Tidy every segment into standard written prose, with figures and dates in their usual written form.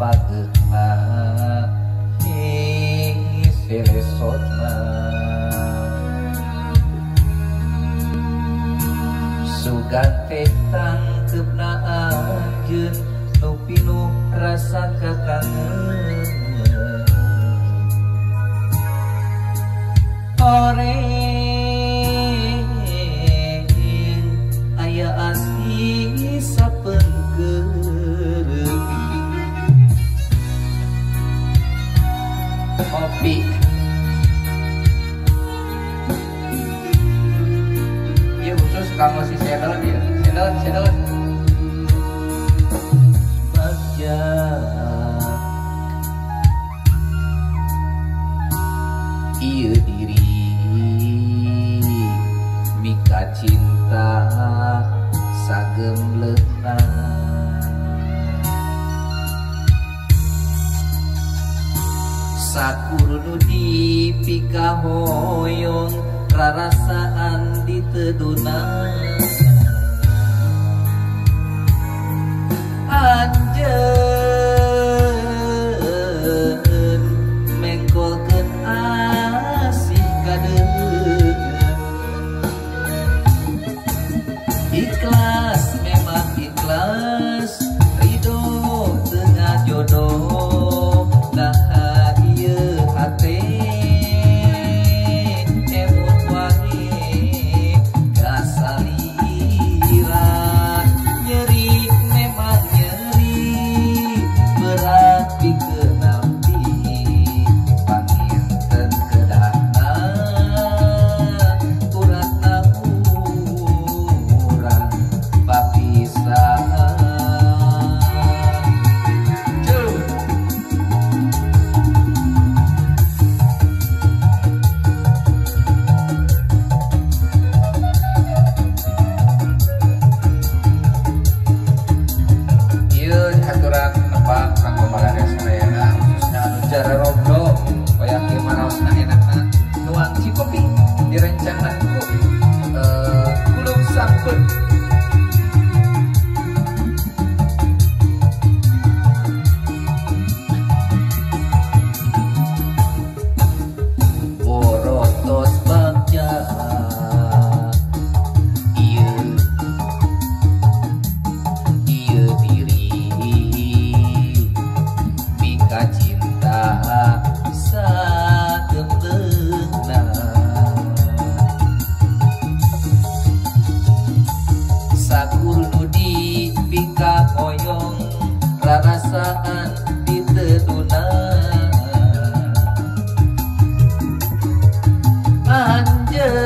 pageuhna selesotna sugante tangkepna anjeun nu pinuh rasa kakangen oreng aya asih sapengkeun kopi iya khusus kamu si channel dia channel baca ieu diri mika cinta sagem leunah sakur nu dipika hoyong rarasaan diteduna anjeun mengkolkeun asih kadeung ikhlas memang ikhlas ridho tengah jodoh nah ieu hate emut wangi kasaliran nyeri memang nyeri berat dikenampi panginten kedahna uratna urang papisahan aturan tempat kanggo balares sadayana khususnya anu jara roblo hoyong kieu maraosna enakna nuang cikopi direncangan ku kulub sampeun borotos bagja cinta sagem leunah sakur nu dipika hoyong rarasaan diteduna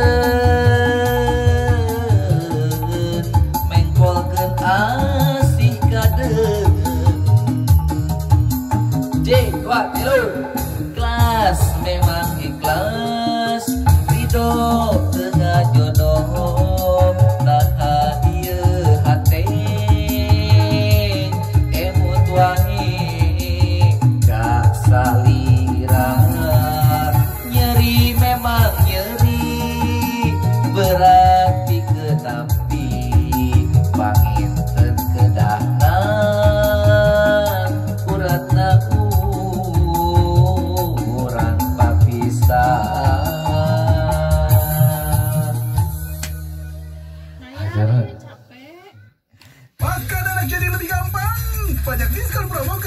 anjeun mengkolkeun asih kadeung ikhlas memang ikhlas ridho tengah jodoh nah ieu hate emut wangi kasaliran nyeri memang nyeri berat dikenapi panginten kedahna uratna Maka jadi lebih gampang. Banyak diskon promo